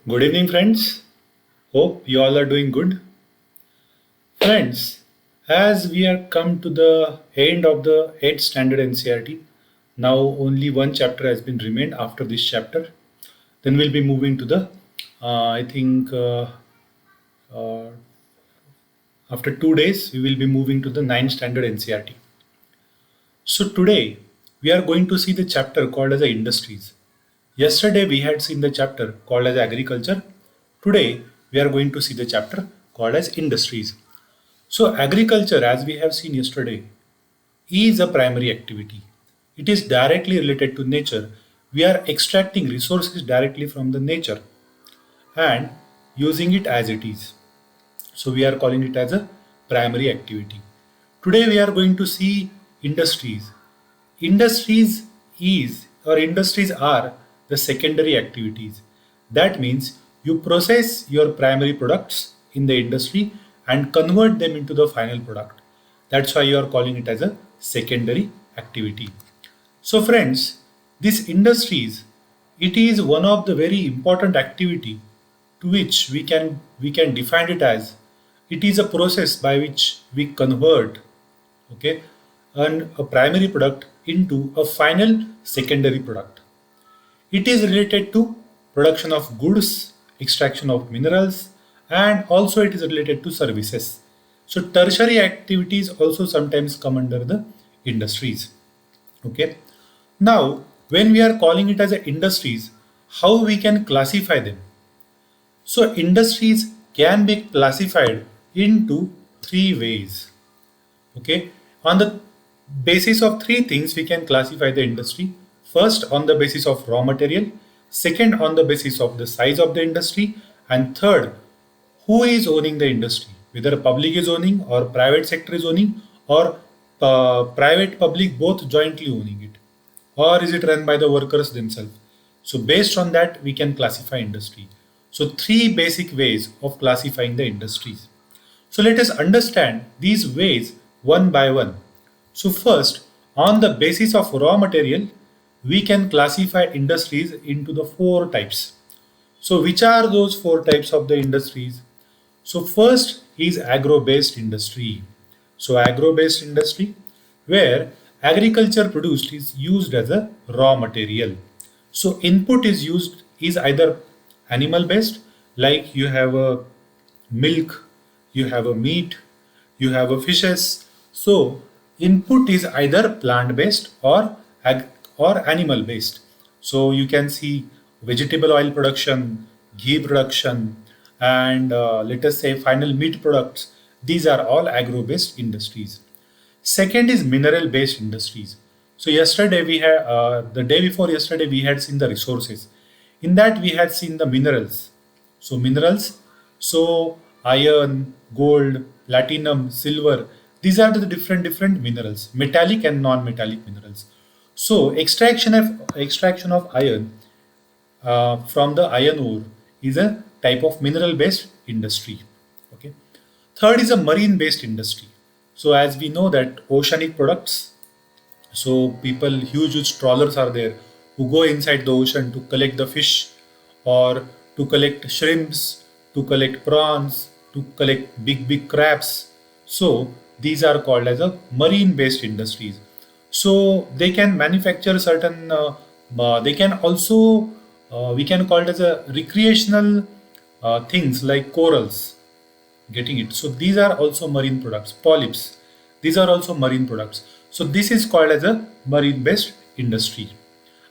Good evening, friends. Hope you all are doing good. Friends, as we are come to the end of the 8th standard NCRT, now only one chapter has been remained after this chapter. Then we'll be moving to the, I think, uh, after 2 days, we will be moving to the 9th standard NCRT. So today, we are going to see the chapter called as the industries. Yesterday, we had seen the chapter called as agriculture. Today, we are going to see the chapter called as industries. So, agriculture, as we have seen yesterday, is a primary activity. It is directly related to nature. We are extracting resources directly from the nature and using it as it is. So, we are calling it as a primary activity. Today, we are going to see industries. Industries are the secondary activities. That means you process your primary products in the industry and convert them into the final product. That's why you are calling it as a secondary activity. So friends, this industries, it is one of the very important activity to which we can define it as it is a process by which we convert, okay, and a primary product into a final secondary product. It is related to production of goods, extraction of minerals, and also it is related to services. So tertiary activities also sometimes come under the industries. Okay. Now, when we are calling it as a industries, how we can classify them? So industries can be classified into three ways. Okay. On the basis of three things, we can classify the industry. First, on the basis of raw material. Second, on the basis of the size of the industry. And third, who is owning the industry, whether public is owning or private sector is owning, or private public both jointly owning it, or is it run by the workers themselves. So based on that we can classify industry. So three basic ways of classifying the industries. So let us understand these ways one by one. So first, on the basis of raw material, we can classify industries into the four types. So which are those four types of the industries? So first is agro-based industry. So agro-based industry where agriculture produced is used as a raw material. So input is used is either animal based, like you have a milk, you have a meat, you have a fishes. So input is either plant based or or animal based. So you can see vegetable oil production, ghee production, and let us say final meat products. These are all agro based industries. Second is mineral based industries. So yesterday we had the day before yesterday we had seen the resources. In that we had seen the minerals. So minerals, so iron, gold, platinum, silver. These are the different minerals, metallic and non-metallic minerals. So extraction of iron from the iron ore is a type of mineral based industry. Okay. Third is a marine based industry. So as we know that oceanic products, so people, huge trawlers are there who go inside the ocean to collect the fish or to collect shrimps, to collect prawns, to collect big crabs. So these are called as a marine based industries. So they can manufacture certain, they can also, we can call it as a recreational things like corals, getting it. So these are also marine products, polyps, these are also marine products. So this is called as a marine based industry.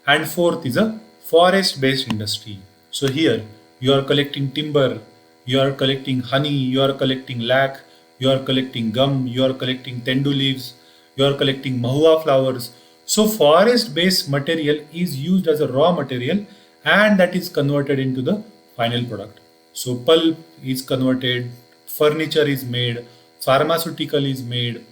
And fourth is a forest based industry. So here you are collecting timber, you are collecting honey, you are collecting lac, you are collecting gum, you are collecting tendu leaves, you are collecting mahua flowers. So forest based material is used as a raw material and that is converted into the final product. So pulp is converted, furniture is made, pharmaceutical is made,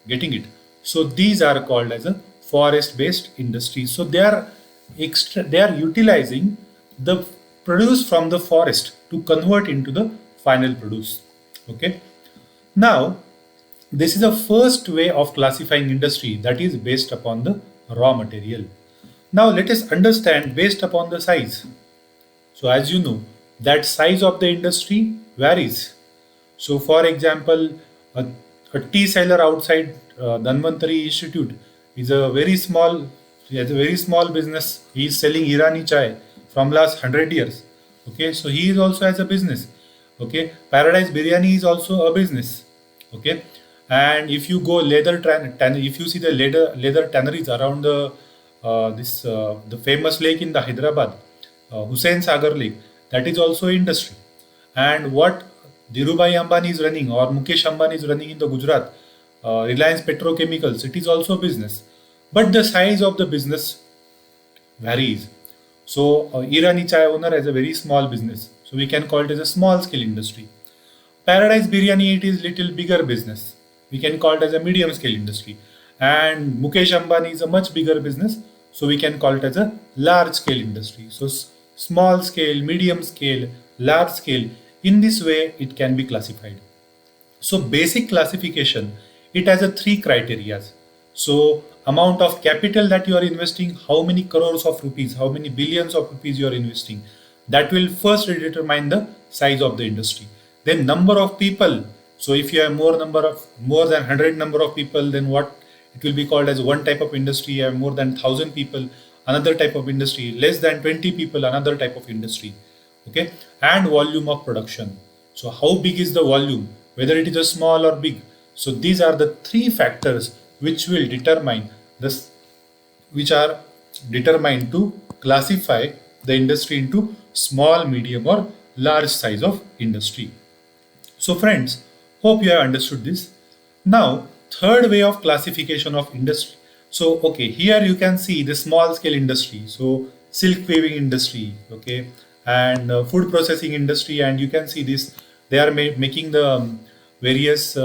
getting it. So these are called as a forest based industry. So they are utilizing the produce from the forest to convert into the final produce. Okay. Now this is the first way of classifying industry, that is based upon the raw material. Now let us understand based upon the size. So as you know, that size of the industry varies. So, for example, a tea seller outside Dhanvantari Institute is a very small, he has a very small business. He is selling Irani chai from last 100 years. Okay, so he is also has a business. Okay, Paradise Biryani is also a business. Okay, and if you go if you see the leather tanneries around the famous lake in the Hyderabad, Hussain Sagar Lake, that is also industry. And what Dhirubhai Ambani is running or Mukesh Ambani is running in the Gujarat, Reliance Petrochemicals, it is also business. But the size of the business varies. So, Irani Chai owner has a very small business. So, we can call it as a small scale industry. Paradise Biryani, it is little bigger business. We can call it as a medium scale industry. And Mukesh Ambani is a much bigger business. So, we can call it as a large scale industry. So, small scale, medium scale, large scale. In this way, it can be classified. So basic classification, it has a three criterias. So amount of capital that you are investing, how many crores of rupees, how many billions of rupees you are investing, that will first determine the size of the industry. Then number of people. So if you have more than 100 number of people, then what it will be called as one type of industry. You have more than 1,000 people, another type of industry. Less than 20 people, another type of industry. Okay, and volume of production. So how big is the volume, whether it is a small or big. So these are the three factors which will determine this, which are determined to classify the industry into small, medium or large size of industry. So friends, hope you have understood this. Now, third way of classification of industry. So, okay, here you can see the small scale industry. So, silk weaving industry, okay, and food processing industry, and you can see this. They are making the various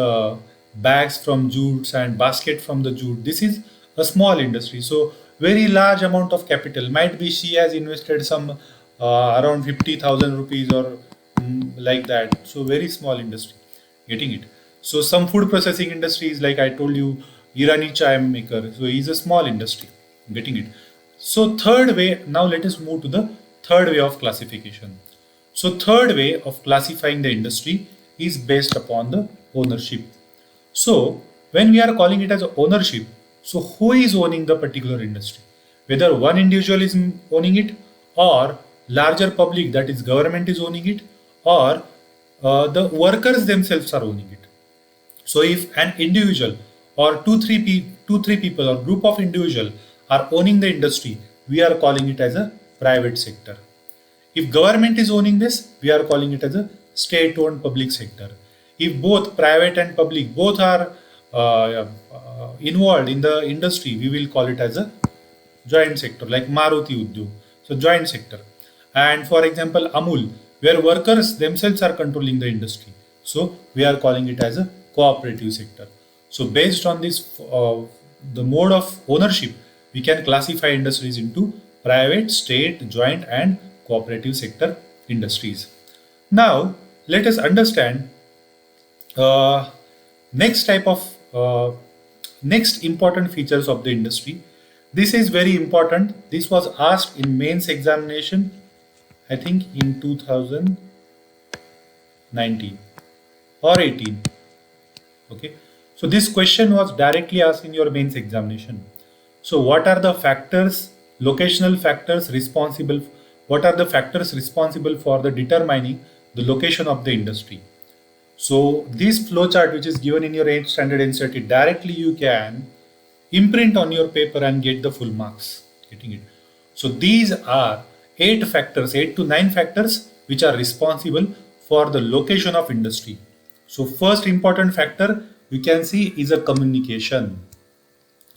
bags from jutes and basket from the jute. This is a small industry. So, very large amount of capital. Might be she has invested some around 50,000 rupees or like that. So very small industry, getting it. So some food processing industries, like I told you, Irani chai maker. So he's a small industry, getting it. So third way. Now let us move to the third way of classification. So third way of classifying the industry is based upon the ownership. So when we are calling it as ownership, so who is owning the particular industry? Whether one individual is owning it, or larger public, that is government is owning it, or the workers themselves are owning it. So if an individual or two three people or group of individual are owning the industry, we are calling it as a private sector. If government is owning this, we are calling it as a state-owned public sector. If both private and public both are involved in the industry, we will call it as a joint sector, like Maruti Udyog. So joint sector. And for example, Amul, where workers themselves are controlling the industry. So we are calling it as a cooperative sector. So based on this, the mode of ownership, we can classify industries into private, state, joint, and cooperative sector industries. Now, let us understand uh, next type of next important features of the industry. This is very important. This was asked in mains examination, I think in 2019 or 18. Okay, so this question was directly asked in your mains examination. So what are the factors, locational factors responsible? What are the factors responsible for the determining the location of the industry? So this flowchart, which is given in your 8th standard NCERT, directly you can imprint on your paper and get the full marks. Getting it? So these are 8 to 9 factors which are responsible for the location of industry. So first important factor we can see is a communication.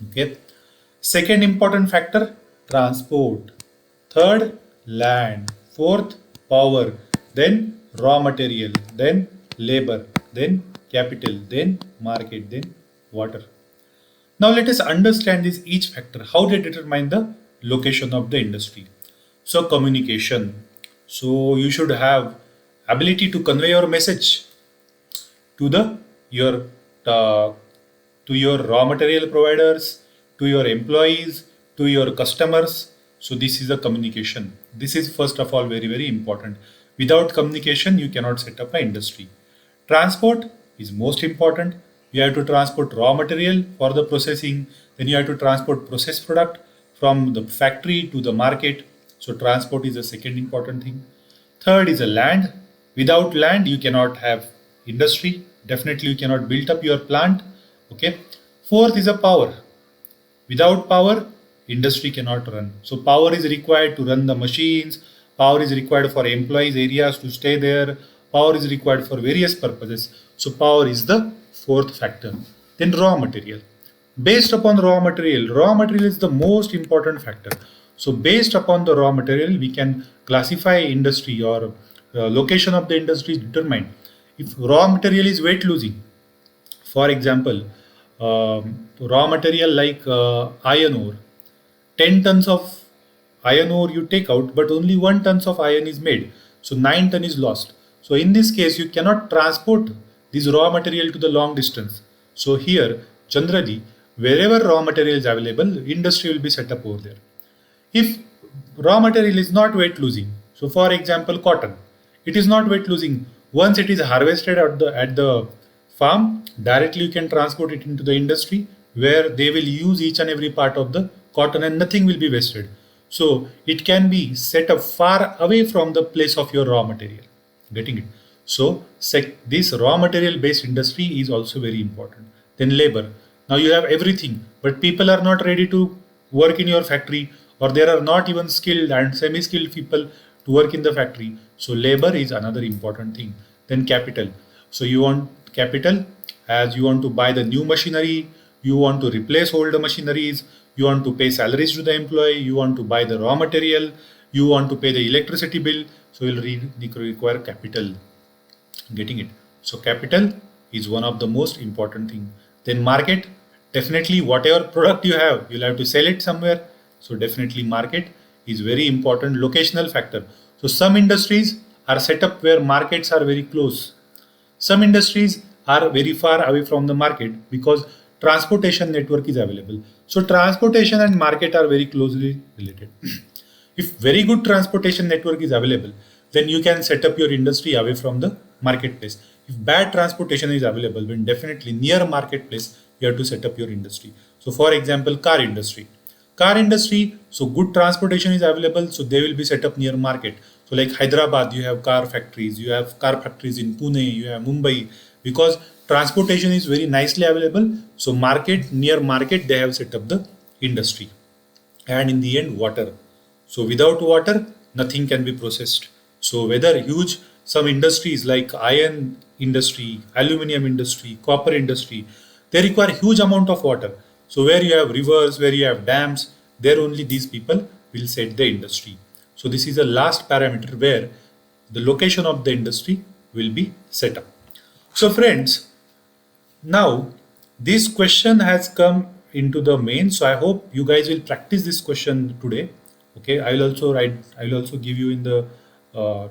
Okay. Second important factor, transport. Third, land. Fourth, power. Then raw material. Then labor. Then capital. Then market. Then water. Now let us understand this each factor, how they determine the location of the industry. So communication. So you should have ability to convey your message to the your uh, to your raw material providers, to your employees, to your customers. So this is a communication. This is first of all very important. Without communication, you cannot set up an industry. Transport is most important. You have to transport raw material for the processing, then you have to transport processed product from the factory to the market. So transport is the second important thing. Third is a land. Without land, you cannot have industry. Definitely, you cannot build up your plant. Okay. Fourth is a power. Without power, industry cannot run. So power is required to run the machines. Power is required for employees areas to stay there. Power is required for various purposes. So power is the fourth factor. Then raw material. Based upon raw material is the most important factor. So based upon the raw material, we can classify industry or location of the industry is determined. If raw material is weight losing, for example, raw material like iron ore, 10 tons of iron ore you take out, but only 1 tons of iron is made. So 9 ton is lost. So in this case, you cannot transport this raw material to the long distance. So here, generally, wherever raw material is available, industry will be set up over there. If raw material is not weight losing, so for example, cotton, it is not weight losing. Once it is harvested at the farm, directly you can transport it into the industry where they will use each and every part of the cotton and nothing will be wasted. So it can be set up far away from the place of your raw material. Getting it? So this raw material based industry is also very important. Then labor. Now you have everything, but people are not ready to work in your factory, or there are not even skilled and semi-skilled people to work in the factory. So labor is another important thing. Then capital. So you want capital as you want to buy the new machinery, you want to replace older machineries, you want to pay salaries to the employee, you want to buy the raw material, you want to pay the electricity bill. So you'll require capital. Getting it? So capital is one of the most important thing. Then market. Definitely whatever product you have, you'll have to sell it somewhere. So definitely market is very important locational factor. So some industries are set up where markets are very close. Some industries are very far away from the market because transportation network is available. So transportation and market are very closely related. If very good transportation network is available, then you can set up your industry away from the marketplace. If bad transportation is available, then definitely near marketplace you have to set up your industry. So for example, car industry. Car industry, so good transportation is available, so they will be set up near market. So like Hyderabad, you have car factories, you have car factories in Pune, you have Mumbai, because transportation is very nicely available. So near market, they have set up the industry. And in the end, water. So without water, nothing can be processed. So whether huge, some industries like iron industry, aluminum industry, copper industry, they require huge amount of water. So where you have rivers, where you have dams, there only these people will set the industry. So this is the last parameter where the location of the industry will be set up. So friends, now this question has come into the main. So I hope you guys will practice this question today. Okay, I will also give you in the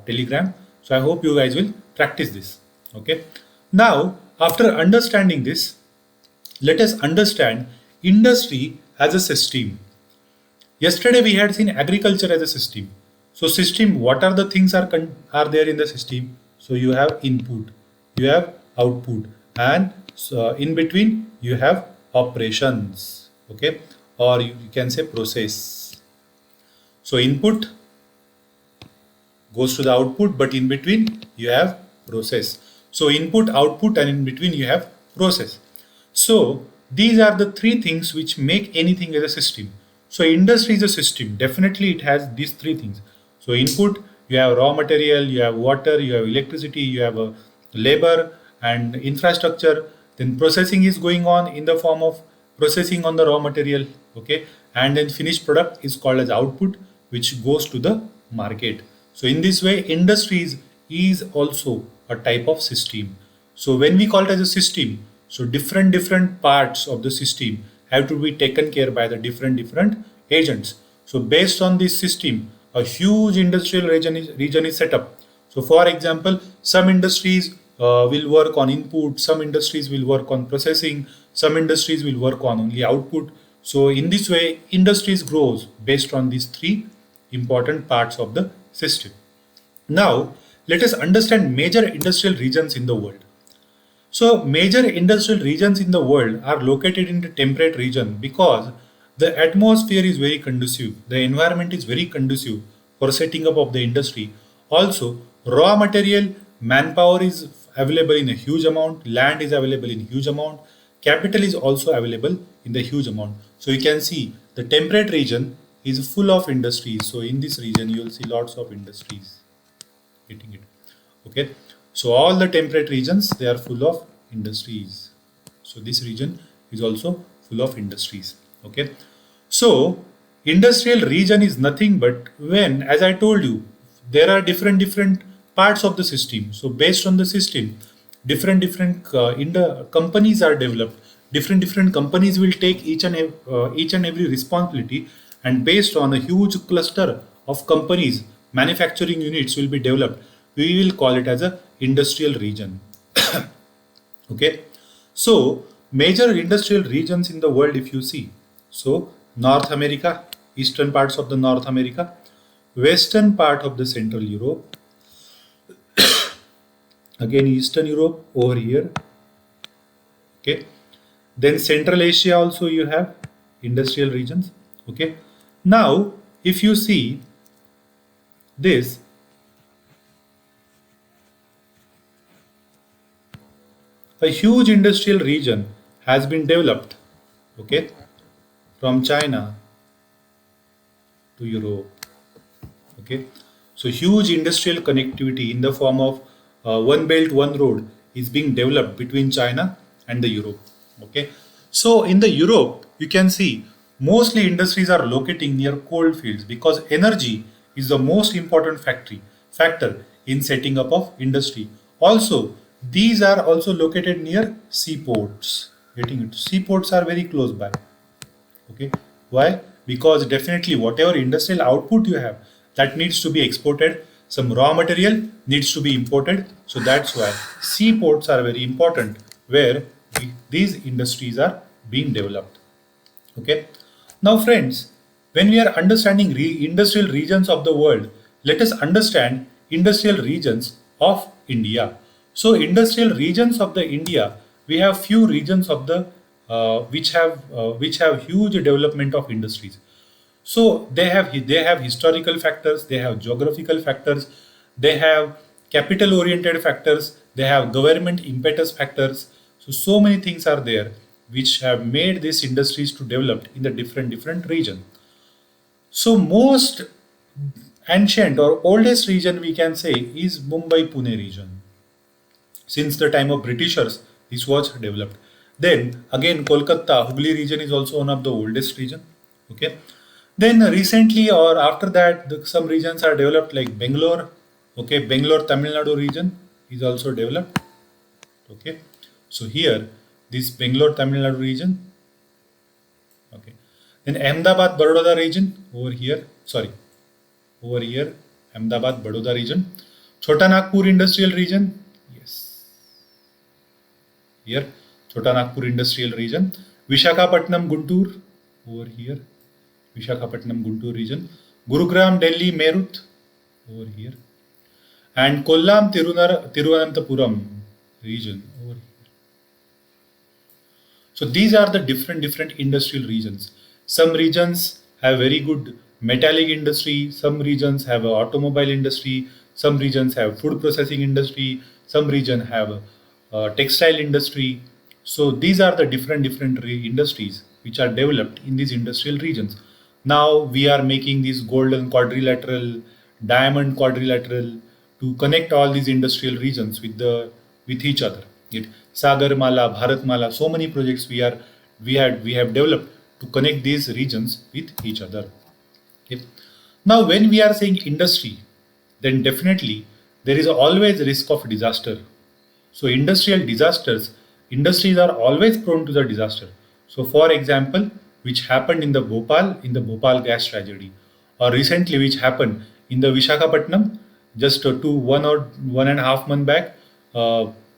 telegram. So I hope you guys will practice this. Okay. Now, after understanding this, let us understand industry as a system. Yesterday we had seen agriculture as a system. So system, what are the things are there in the system? So you have input, you have output, and so in between you have operations. Okay, or you can say process. So input goes to the output, but in between you have process. So input, output, and in between you have process. So these are the three things which make anything as a system. So industry is a system. Definitely it has these three things. So input, you have raw material, you have water, you have electricity, you have labor and infrastructure. Then processing is going on in the form of processing on the raw material. Okay. And then finished product is called as output, which goes to the market. So in this way, industries is also a type of system. So when we call it as a system, so different parts of the system have to be taken care by the different agents. So based on this system, a huge industrial region is set up. So for example, some industries will work on input, some industries will work on processing, some industries will work on only output. So in this way, industries grows based on these three important parts of the system. Now, let us understand major industrial regions in the world. So, major industrial regions in the world are located in the temperate region because the atmosphere is very conducive, the environment is very conducive for setting up of the industry. Also, raw material, manpower is available in a huge amount, land is available in huge amount, capital is also available in the huge amount. So, you can see the temperate region is full of industries. So, in this region, you will see lots of industries getting it. Okay, so all the temperate regions, they are full of industries. So this region is also full of industries. Okay, so industrial region is nothing but when, as I told you, there are different parts of the system. So based on the system, different companies are developed. Different companies will take each and every responsibility, and based on a huge cluster of companies, manufacturing units will be developed. We will call it as a industrial region. Okay, so major industrial regions in the world, if you see, so North America, eastern parts of the North America, western part of the Central Europe, again Eastern Europe over here. Okay, then Central Asia also you have industrial regions. Okay, now if you see this, a huge industrial region has been developed, okay, from China to Europe. Okay, so huge industrial connectivity in the form of one belt, one road is being developed between China and the Europe. Okay, so in the Europe, you can see mostly industries are locating near coal fields because energy is the most important factor in setting up of industry. Also, these are also located near seaports. Getting it? Seaports are very close by. Okay, why? Because definitely whatever industrial output you have, that needs to be exported. Some raw material needs to be imported. So that's why seaports are very important where these industries are being developed. Okay, now friends, when we are understanding industrial regions of the world, let us understand industrial regions of India. So industrial regions of the India, we have few regions of the which have huge development of industries. So they have historical factors, they have geographical factors, they have capital oriented factors, they have government impetus factors. So many things are there which have made these industries to develop in the different region. So most ancient or oldest region we can say is Mumbai Pune region. Since the time of Britishers, this was developed. Then again, Kolkata, Hooghly region is also one of the oldest region. Okay. Then recently or after that, some regions are developed like Bangalore. Okay, Bangalore, Tamil Nadu region is also developed. Okay. So here, this Bangalore, Tamil Nadu region. Okay. Then Ahmedabad, Baroda region over here. Sorry, over here, Ahmedabad, Baroda region. Chota Nagpur industrial region. Yes. Here, Chota Nagpur industrial region. Vishakhapatnam, Guntur over here. Vishakhapatnam, Guntur region. Gurugram, Delhi, Meerut over here. And Kollam, Tiruvananthapuram region over here. So these are the different industrial regions. Some regions have very good metallic industry, some regions have a automobile industry, some regions have food processing industry, some region have textile industry. So these are the different industries which are developed in these industrial regions. Now we are making this golden quadrilateral, diamond quadrilateral to connect all these industrial regions with each other. It Sagarmala, Bharatmala, so many projects we have developed to connect these regions with each other. Okay. Now, when we are saying industry, then definitely there is always a risk of disaster. So, industrial disasters, industries are always prone to the disaster. So, for example, which happened in the Bhopal gas tragedy, or recently which happened in the Vishakhapatnam, just 1.5 month back,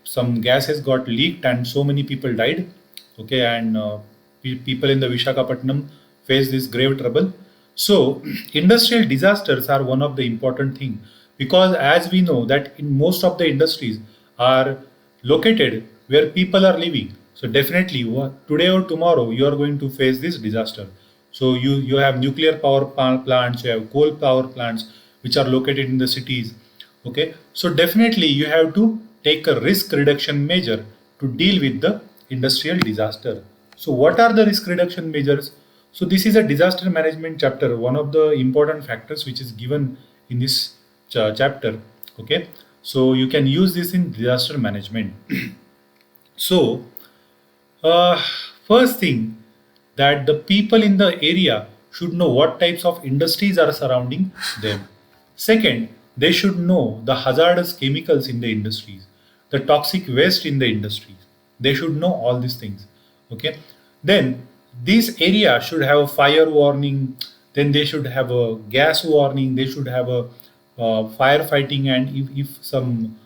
some gases got leaked and so many people died. Okay, and people in the Vishakhapatnam face this grave trouble. So industrial disasters are one of the important thing because as we know that in most of the industries are located where people are living. So definitely today or tomorrow you are going to face this disaster. So you have nuclear power plants, you have coal power plants which are located in the cities. Okay, so definitely you have to take a risk reduction measure to deal with the industrial disaster. So what are the risk reduction measures? So this is a disaster management chapter, one of the important factors which is given in this chapter. Okay, so you can use this in disaster management. So uh, first thing, that the people in the area should know what types of industries are surrounding them. Second, they should know the hazardous chemicals in the industries, the toxic waste in the industries. They should know all these things. Okay. Then this area should have a fire warning. Then they should have a gas warning. They should have a firefighting, and if some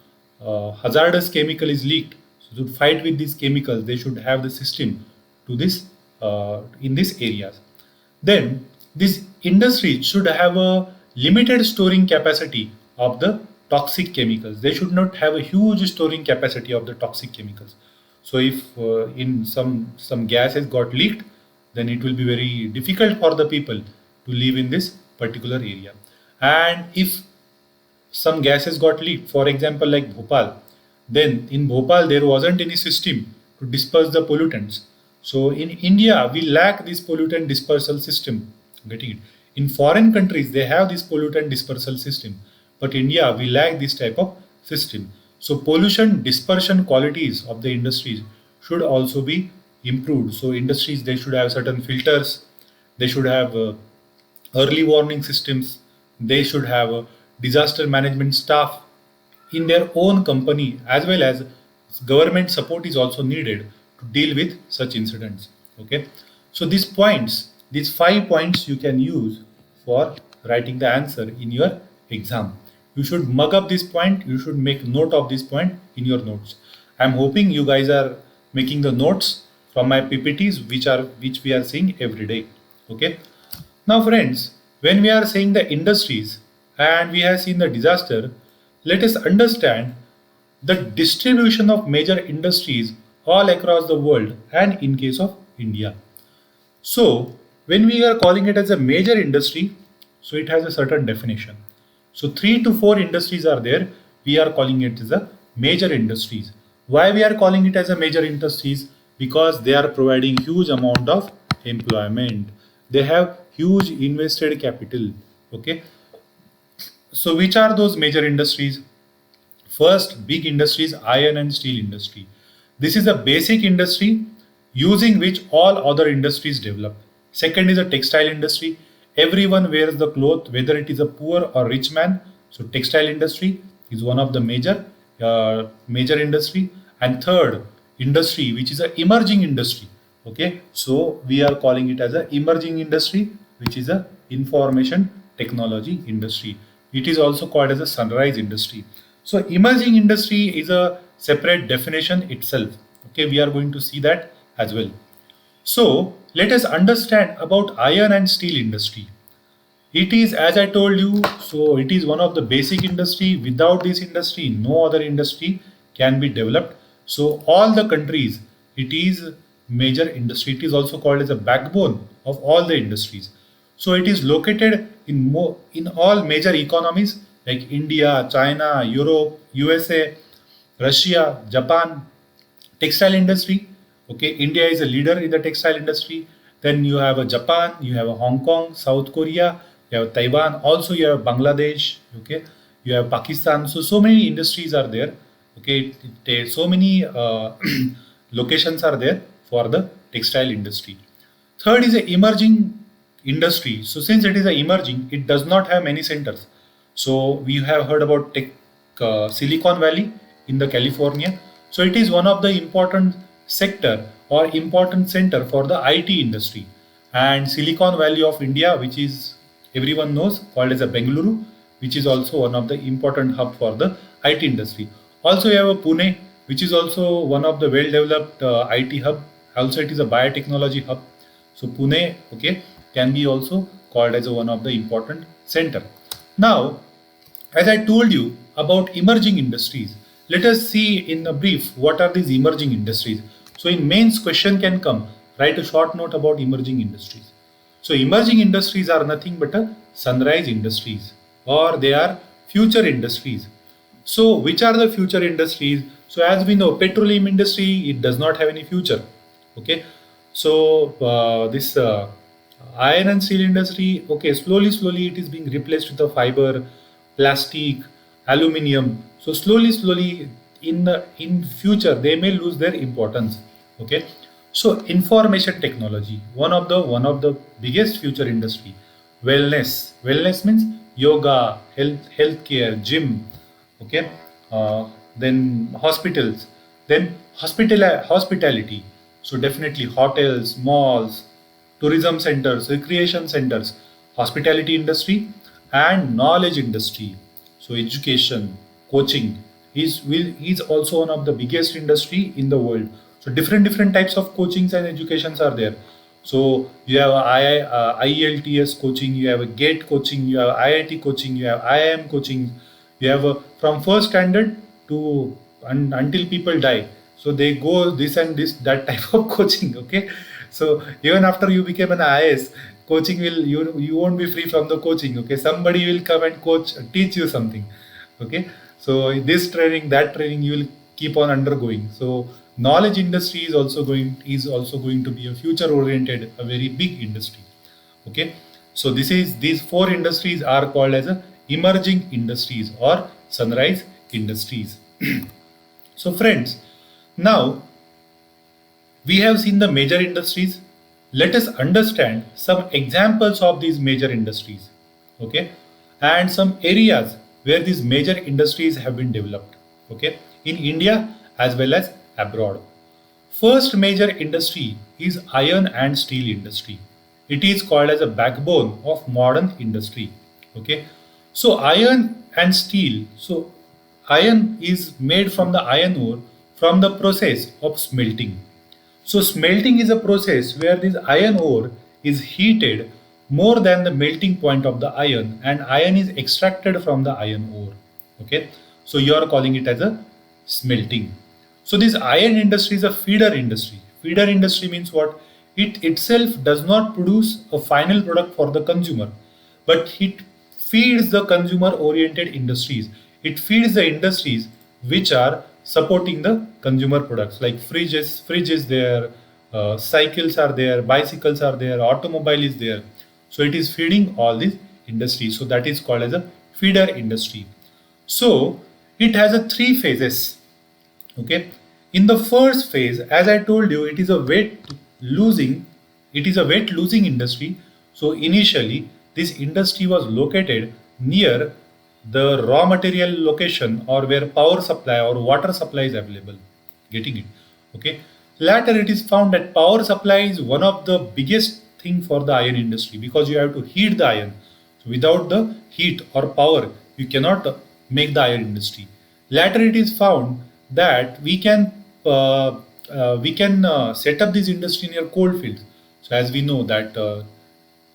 hazardous chemical is leaked, so to fight with these chemicals, they should have the system to this in these areas. Then this industry should have a limited storing capacity of the toxic chemicals. They should not have a huge storing capacity of the toxic chemicals. So if in some gases got leaked, then it will be very difficult for the people to live in this particular area. And if some gases got leaked, for example, like Bhopal. Then in Bhopal, there wasn't any system to disperse the pollutants. So in India, we lack this pollutant dispersal system. Getting it? In foreign countries, they have this pollutant dispersal system, but India, we lack this type of system. So pollution dispersion qualities of the industries should also be improved. So industries, they should have certain filters. They should have early warning systems. They should have a disaster management staff in their own company, as well as government support is also needed to deal with such incidents. Okay, so these 5 points you can use for writing the answer in your exam. You should mug up this point, you should make note of this point in your notes. I'm hoping you guys are making the notes from my ppts which we are seeing every day. Okay, now, friends, when we are saying the industries and we have seen the disaster, let us understand the distribution of major industries all across the world and in case of India. So, when we are calling it as a major industry, so it has a certain definition. So, 3 to 4 industries are there. We are calling it as a major industries. Why we are calling it as a major industries? Because they are providing huge amount of employment. They have huge invested capital. Okay. So, which are those major industries? First, big industries, iron and steel industry. This is a basic industry using which all other industries develop. Second is a textile industry. Everyone wears the cloth, whether it is a poor or rich man. So textile industry is one of the major industry. And third, industry which is an emerging industry. Okay, so we are calling it as an emerging industry, which is a information technology industry. It is also called as a sunrise industry. So emerging industry is a separate definition itself. Okay, we are going to see that as well. So let us understand about iron and steel industry. It is, as I told you, so it is one of the basic industry. Without this industry, no other industry can be developed. So all the countries, it is major industry. It is also called as a backbone of all the industries. So it is located in all major economies like India, China, Europe, USA, Russia, Japan. Textile industry. Okay, India is a leader in the textile industry. Then you have a Japan, you have a Hong Kong, South Korea, you have Taiwan. Also, you have Bangladesh. Okay, you have Pakistan. So many industries are there. Okay, so many locations are there for the textile industry. Third is a emerging industry. So since it is a emerging, it does not have many centers. So we have heard about Silicon Valley in the California. So it is one of the important sector or important center for the IT industry. And Silicon Valley of India, which is everyone knows, called as a Bengaluru, which is also one of the important hub for the IT industry. Also, you have a Pune, which is also one of the well-developed IT hub. Also, it is a biotechnology hub. So Pune, okay, can be also called as one of the important center. Now, As I told you about emerging industries, let us see in a brief what are these emerging industries. So, in mains question can come, write a short note about emerging industries. So, emerging industries are nothing but a sunrise industries, or they are future industries. So, which are the future industries? So, as we know, petroleum industry, it does not have any future. Okay, so this iron and steel industry, okay, slowly it is being replaced with the fiber, plastic, aluminium. So slowly in future they may lose their importance. Okay, so information technology, one of the biggest future industry. Wellness means yoga, healthcare, gym. Okay, then hospitals, then hospitality. So definitely hotels, malls, tourism centers, recreation centers, hospitality industry, and knowledge industry. So education, coaching is also one of the biggest industry in the world. So different types of coachings and educations are there. So you have IELTS coaching, you have a GATE coaching, you have IIT coaching, you have IIM coaching, you have from first standard to until people die. So they go this and this that type of coaching. Okay, so even after you became an IAS, coaching will you won't be free from the coaching. Okay, somebody will come and coach teach you something. Okay, so this training that training you will keep on undergoing. So knowledge industry is also going to be a future oriented, a very big industry. Okay, so these four industries are called as a emerging industries or sunrise industries. So friends, now we have seen the major industries. Let us understand some examples of these major industries, okay, and some areas where these major industries have been developed, okay, in India as well as abroad. First major industry is iron and steel industry. It is called as a backbone of modern industry. Okay. So iron and steel. So iron is made from the iron ore from the process of smelting. So smelting is a process where this iron ore is heated more than the melting point of the iron, and iron is extracted from the iron ore. Okay. So you are calling it as a smelting. So this iron industry is a feeder industry. Feeder industry means what? It itself does not produce a final product for the consumer, but it feeds the consumer oriented industries. It feeds the industries which are supporting the consumer products like fridge is there, cycles are there, bicycles are there, automobile is there. So it is feeding all these industries. So that is called as a feeder industry. So it has a three phases. Okay, in the first phase, as I told you, losing it is a wet losing industry. So initially this industry was located near the raw material location or where power supply or water supply is available. Getting it? Okay, later it is found that power supply is one of the biggest thing for the iron industry because you have to heat the iron. So without the heat or power you cannot make the iron industry. Later it is found that we can set up this industry near coal fields. So as we know that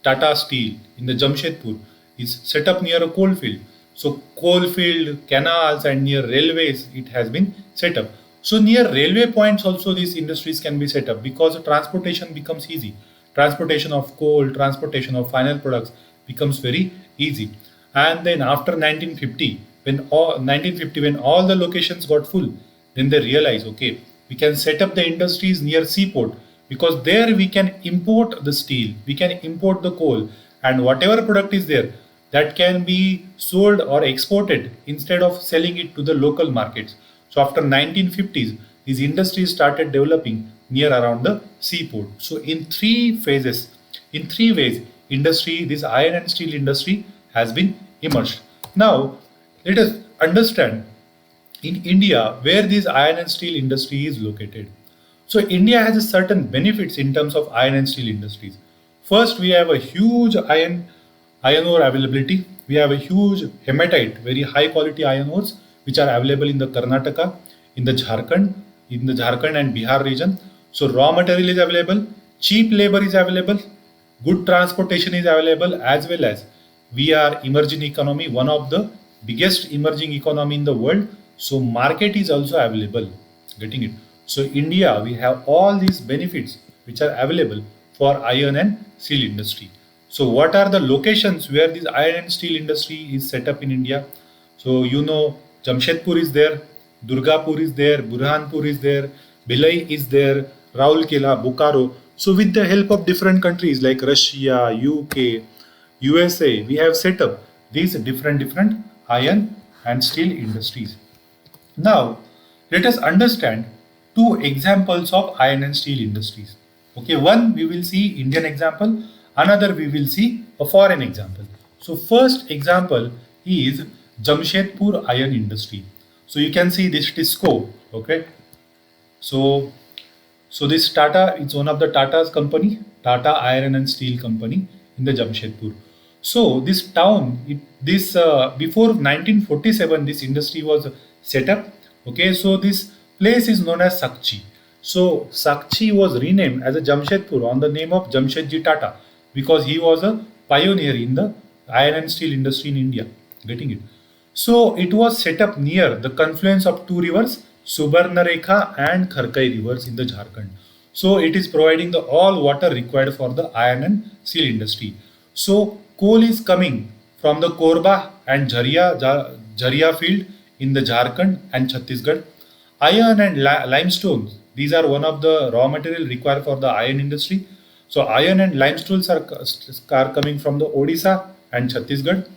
Tata Steel in the Jamshedpur is set up near a coal field. So coal field, canals, and near railways it has been set up. So near railway points also these industries can be set up because transportation becomes easy. Transportation of coal, transportation of final products becomes very easy. And then after 1950, when all the locations got full, then they realize, okay, we can set up the industries near seaport because there we can import the steel, we can import the coal, and whatever product is there that can be sold or exported instead of selling it to the local markets. So after 1950s, these industries started developing near around the seaport. So in three ways, this iron and steel industry has been emerged. Now, let us understand in India where this iron and steel industry is located. So India has a certain benefits in terms of iron and steel industries. First, we have a huge iron ore availability. We have a huge hematite, very high quality iron ores, which are available in the Karnataka, in the Jharkhand and Bihar region. So raw material is available, cheap labor is available, good transportation is available, as well as we are emerging economy, one of the biggest emerging economy in the world, so market is also available. Getting it? So India, we have all these benefits which are available for iron and steel industry. So what are the locations where this iron and steel industry is set up in India? So Jamshedpur is there, Durgapur is there, Burhanpur is there, Bhilai is there, Raulkela, Bokaro. So with the help of different countries like Russia, UK, USA, we have set up these different iron and steel industries. Now, let us understand two examples of iron and steel industries. Okay, one we will see Indian example, another we will see a foreign example. So, first example is Jamshedpur iron industry. So, you can see this Tisco. Okay, so this Tata is one of the Tata's company, Tata Iron and Steel Company in the Jamshedpur. So this town, before 1947, this industry was set up. Okay, so this place is known as Sakchi. So Sakchi was renamed as a Jamshedpur on the name of Jamshedji Tata because he was a pioneer in the iron and steel industry in India. Getting it? So it was set up near the confluence of two rivers, Subarnarekha and Kharkai rivers in the Jharkhand. So it is providing the all water required for the iron and steel industry. So coal is coming from the Korba and Jharia field in the Jharkhand and Chhattisgarh. Iron and limestone, these are one of the raw material required for the iron industry. So iron and limestones are coming from the Odisha and Chhattisgarh,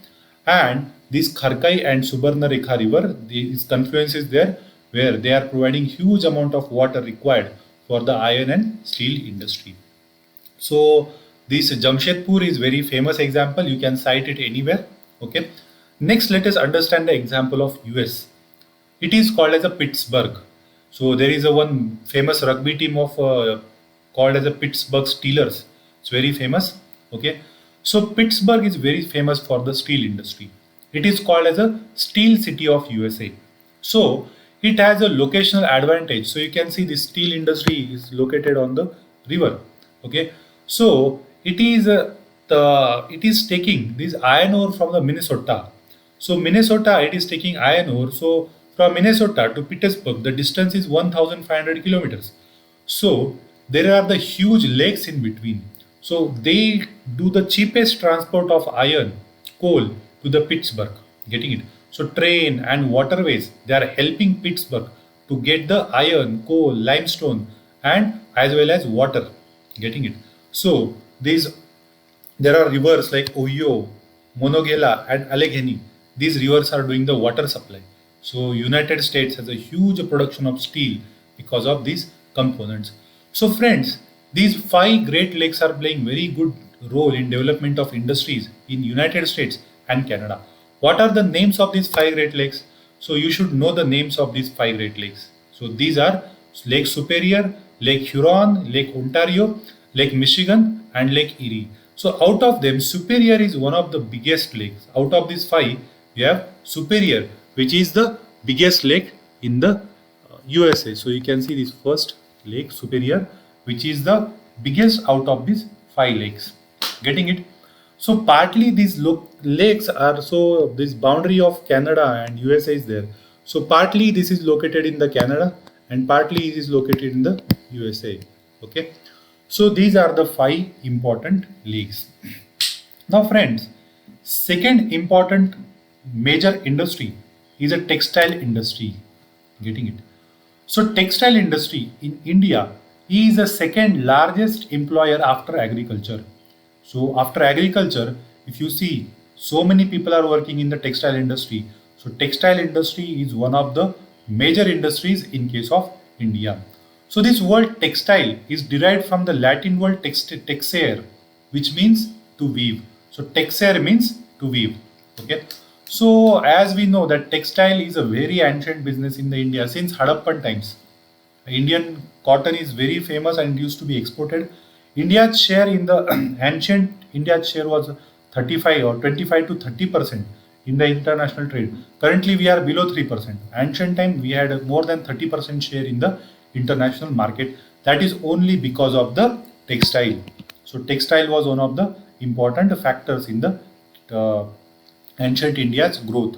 and this Kharkai and Subarnarekha river, these confluence is there where they are providing huge amount of water required for the iron and steel industry. So this Jamshedpur is very famous example. You can cite it anywhere. Okay. Next, let us understand the example of US. It is called as a Pittsburgh. So there is a one famous rugby team of called as a Pittsburgh Steelers. It's very famous. Okay. So Pittsburgh is very famous for the steel industry. It is called as a steel city of USA. So it has a locational advantage. So you can see the steel industry is located on the river. Okay. So it is taking this iron ore from the Minnesota. So Minnesota, it is taking iron ore. So from Minnesota to Pittsburgh, the distance is 1,500 kilometers. So there are the huge lakes in between. So they do the cheapest transport of iron, coal to the Pittsburgh. Getting it? So train and waterways, they are helping Pittsburgh to get the iron, coal, limestone, and as well as water. Getting it? So these there are rivers like Ohio, Monongahela, and Allegheny. These rivers are doing the water supply. So United States has a huge production of steel because of these components. So friends, these five Great Lakes are playing very good role in development of industries in United States and Canada. What are the names of these five Great Lakes? So you should know the names of these five Great Lakes. So these are Lake Superior, Lake Huron, Lake Ontario, Lake Michigan, and Lake Erie. So out of them, Superior is one of the biggest lakes. Out of these five, we have Superior, which is the biggest lake in the USA. So you can see this first lake, Superior, which is the biggest out of these five lakes. Getting it? So partly these lakes are, so this boundary of Canada and USA is there. So partly this is located in the Canada and partly it is located in the USA. Okay. So these are the five important lakes. Now friends, second important major industry is a textile industry. Getting it? So textile industry in India is the second largest employer after agriculture. So after agriculture, if you see, so many people are working in the textile industry. So textile industry is one of the major industries in case of India. So this word textile is derived from the Latin word texere, which means to weave. So texere means to weave. Okay. So as we know that textile is a very ancient business in the India since Harappan times. Indian cotton is very famous and used to be exported. India's share in the ancient India's share was 35 or 25 to 30% in the international trade. Currently, we are below 3%. Ancient time, we had more than 30% share in the international market. That is only because of the textile. So, textile was one of the important factors in the ancient India's growth.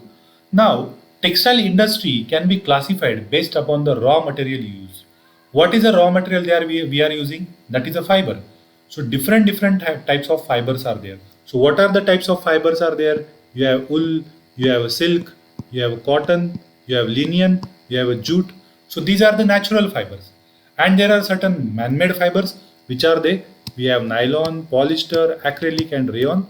Now, textile industry can be classified based upon the raw material used. What is the raw material there we are using? That is a fiber. So different types of fibers are there. So what are the types of fibers are there? You have wool, you have silk, you have cotton, you have linen, you have a jute. So these are the natural fibers. And there are certain man-made fibers, which are they? We have nylon, polyester, acrylic, and rayon.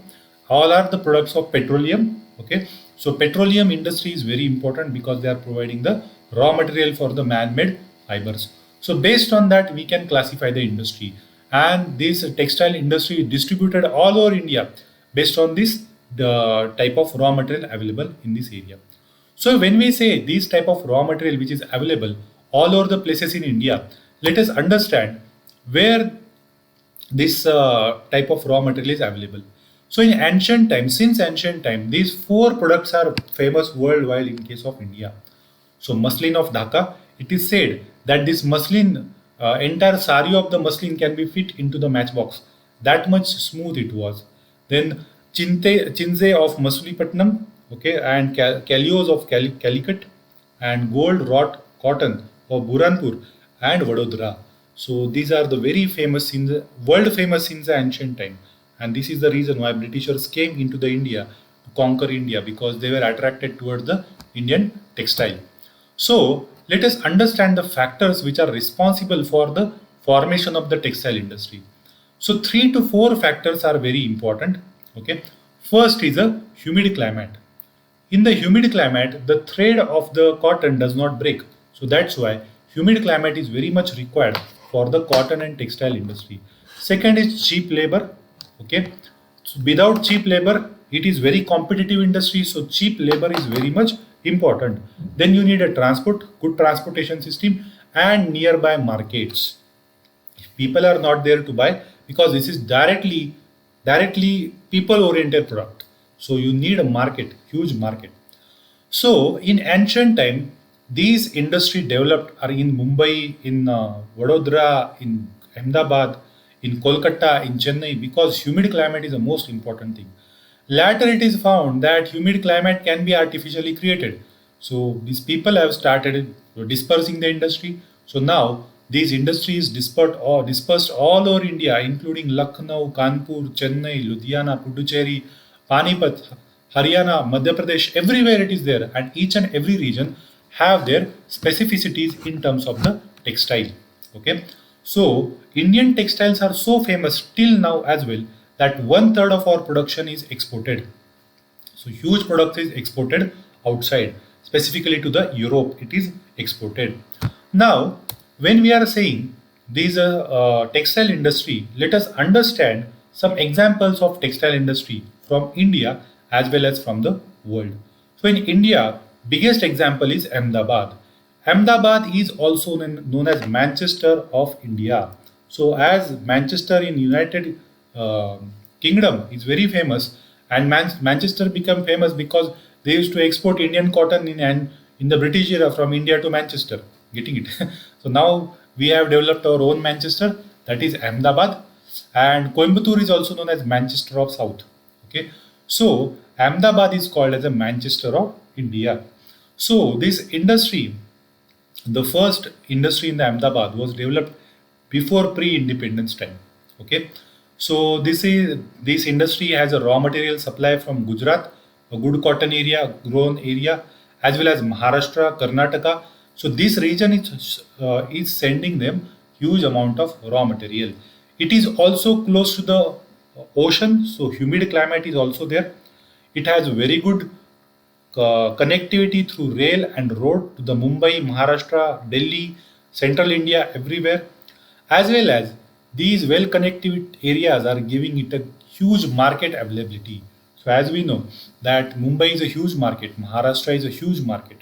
All are the products of petroleum. Okay, so petroleum industry is very important because they are providing the raw material for the man-made fibers. So based on that, we can classify the industry, and this textile industry is distributed all over India based on this the type of raw material available in this area. So when we say these type of raw material which is available all over the places in India, let us understand where this type of raw material is available. So in ancient time, since ancient time, these four products are famous worldwide in case of India. So muslin of Dhaka, it is said that this muslin, entire sari of the muslin can be fit into the matchbox. That much smooth it was. Then Chinze of Masulipatnam, okay, and Calios of Calicut, and gold wrought cotton of Burhanpur and Vadodara. So these are the very famous in the world famous in the ancient time, and this is the reason why Britishers came into the India to conquer India because they were attracted towards the Indian textile. So let us understand the factors which are responsible for the formation of the textile industry. So three to four factors are very important. Okay, first is a humid climate. In the humid climate, the thread of the cotton does not break. So that's why humid climate is very much required for the cotton and textile industry. Second is cheap labor. Okay, so without cheap labor, it is very competitive industry. So cheap labor is very much important. Then you need a good transportation system, and nearby markets. People are not there to buy because this is directly people oriented product, so you need a market, huge market. So in ancient time, these industry developed are in Mumbai, in Vadodara, in Ahmedabad, in Kolkata, in Chennai, because humid climate is the most important thing. Later, it is found that humid climate can be artificially created. So these people have started dispersing the industry. So now these industries dispersed all over India, including Lucknow, Kanpur, Chennai, Ludhiana, Puducherry, Panipat, Haryana, Madhya Pradesh. Everywhere it is there, and each and every region have their specificities in terms of the textile. Okay, so Indian textiles are so famous till now as well that one third of our production is exported. So huge product is exported outside, specifically to the Europe. It is exported. Now, when we are saying these textile industry, let us understand some examples of textile industry from India as well as from the world. So in India, biggest example is Ahmedabad. Ahmedabad is also known as Manchester of India. So as Manchester in United uh, Kingdom is very famous, and Manchester became famous because they used to export Indian cotton in the British era from India to Manchester. Getting it? So now we have developed our own Manchester, that is Ahmedabad, and Coimbatore is also known as Manchester of South. Okay, so Ahmedabad is called as a Manchester of India. So this industry, the first industry in the Ahmedabad was developed before pre-independence time. Okay, so this industry has a raw material supply from Gujarat, a good cotton area, grown area, as well as Maharashtra, Karnataka. So this region is sending them huge amount of raw material. It is also close to the ocean, so humid climate is also there. It has very good connectivity through rail and road to the Mumbai, Maharashtra, Delhi, Central India, everywhere, as well as these well connected areas are giving it a huge market availability. So as we know that Mumbai is a huge market, Maharashtra is a huge market,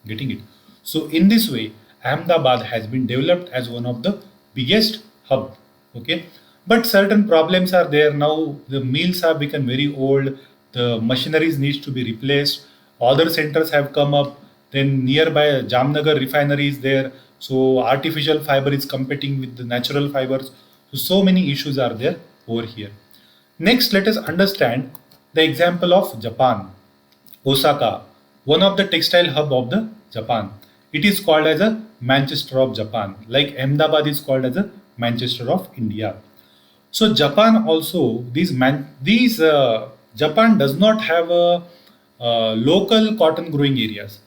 getting it. So in this way, Ahmedabad has been developed as one of the biggest hub. Okay, but certain problems are there now. The mills have become very old. The machineries needs to be replaced. Other centers have come up. Then nearby Jamnagar refinery is there. So artificial fiber is competing with the natural fibers. So many issues are there over here. Next, let us understand the example of Japan. Osaka. one of the textile hub of the Japan. It is called as a Manchester of Japan, like Ahmedabad is called as a Manchester of India. So Japan also these Japan does not have a local cotton growing areas.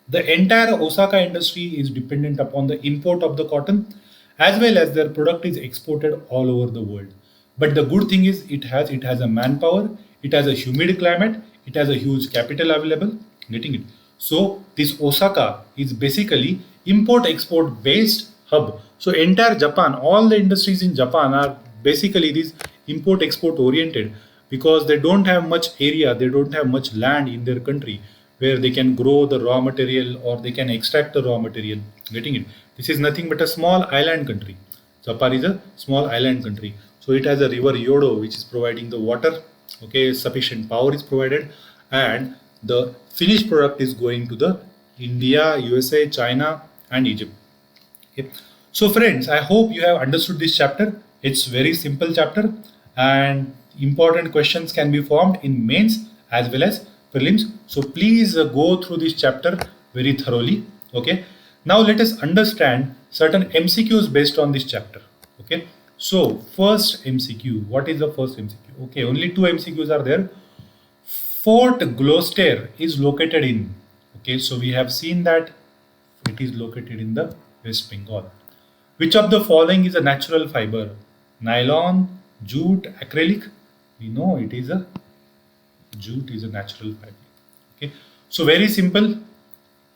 The entire Osaka industry is dependent upon the import of the cotton, as well as their product is exported all over the world. But the good thing is it has a manpower, it has a humid climate, it has a huge capital available. Getting it? So this Osaka is basically import export based hub. So entire Japan, all the industries in Japan are basically these import export oriented because they don't have much area, they don't have much land in their country where they can grow the raw material or they can extract the raw material. Getting it? This is nothing but a small island country. Japan is a small island country. So it has a river Yodo which is providing the water. Okay, sufficient power is provided, and the finished product is going to the India, USA, China, and Egypt. Okay. So friends, I hope you have understood this chapter. It's very simple chapter, and important questions can be formed in mains as well as prelims. So please go through this chapter very thoroughly. Okay. Now let us understand certain MCQs based on this chapter. Okay. So first MCQ. What is the first MCQ? Okay. Only two MCQs are there. Fort Gloucester is located in. Okay. So we have seen that it is located in the West Bengal. Which of the following is a natural fiber? Nylon, jute, acrylic? We know it is a jute is a natural fiber. Okay. So very simple.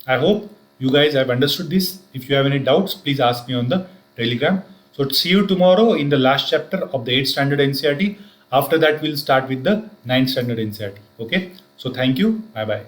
I hope you guys have understood this. If you have any doubts, please ask me on the Telegram. So see you tomorrow in the last chapter of the 8th standard NCERT. After that, we'll start with the 9th standard NCERT. Okay. So thank you. Bye bye.